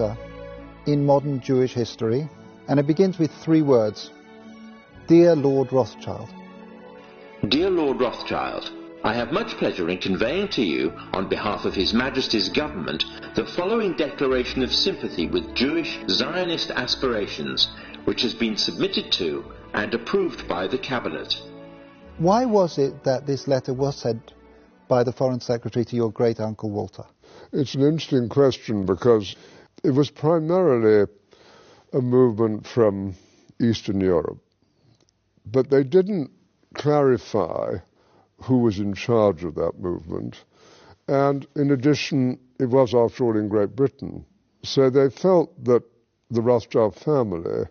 letter in modern Jewish history, and it begins with 3 words. Dear Lord Rothschild. Dear Lord Rothschild, I have much pleasure in conveying to you, on behalf of His Majesty's government, the following declaration of sympathy with Jewish Zionist aspirations, which has been submitted to and approved by the Cabinet. Why was it that this letter was sent by the Foreign Secretary to your great-uncle Walter? It's an interesting question because it was primarily a movement from Eastern Europe, but they didn't clarify who was in charge of that movement, and in addition, it was after all in Great Britain. So they felt that the Rothschild family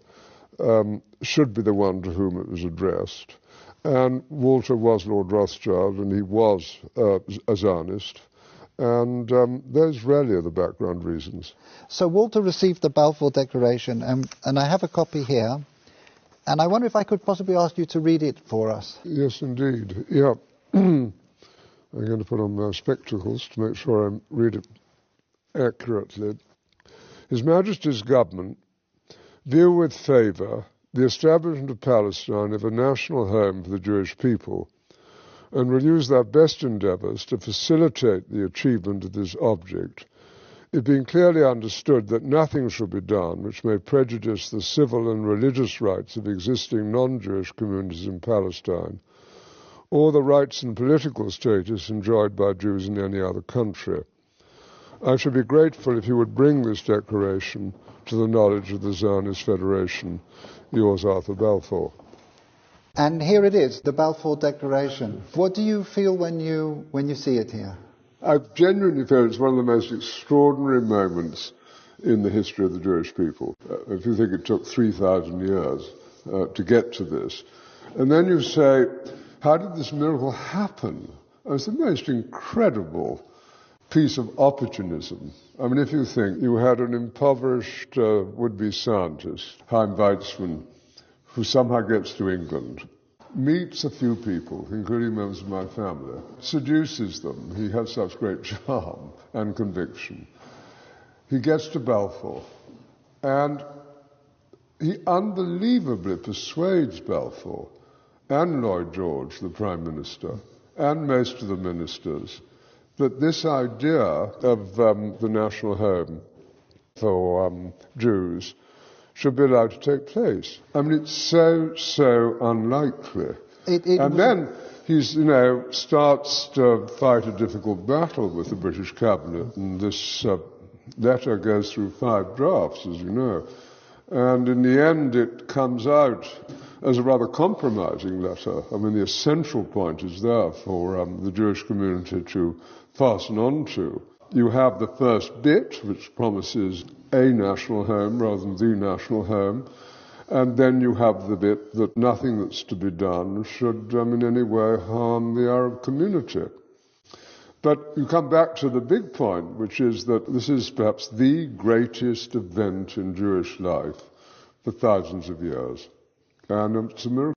should be the one to whom it was addressed. And Walter was Lord Rothschild, and he was a Zionist, and those really are the background reasons. So Walter received the Balfour Declaration, and I have a copy here, and I wonder if I could possibly ask you to read it for us. Yes, indeed. Yeah. I'm going to put on my spectacles to make sure I read it accurately. His Majesty's government view with favour the establishment of Palestine as a national home for the Jewish people, and will use their best endeavours to facilitate the achievement of this object, it being clearly understood that nothing shall be done which may prejudice the civil and religious rights of existing non-Jewish communities in Palestine, or the rights and political status enjoyed by Jews in any other country. I should be grateful if you would bring this declaration to the knowledge of the Zionist Federation. Yours, Arthur Balfour. And here it is, the Balfour Declaration. What do you feel when you see it here? I genuinely feel it's one of the most extraordinary moments in the history of the Jewish people. If you think it took 3,000 years to get to this. And then you say, how did this miracle happen? It's the most incredible piece of opportunism. I mean, if you think you had an impoverished would-be scientist, Chaim Weizmann, who somehow gets to England, meets a few people, including members of my family, seduces them. He has such great charm and conviction. He gets to Balfour, and he unbelievably persuades Balfour and Lloyd George, the Prime Minister, and most of the ministers, that this idea of the national home for Jews should be allowed to take place. I mean, it's so unlikely. Then he, starts to fight a difficult battle with the British cabinet, and this letter goes through 5 drafts, as you know. And in the end, it comes out as a rather compromising letter. I mean, the essential point is there for the Jewish community to fasten on to. You have the first bit, which promises a national home rather than the national home, and then you have the bit that nothing that's to be done should in any way harm the Arab community. But you come back to the big point, which is that this is perhaps the greatest event in Jewish life for thousands of years. And it's a miracle.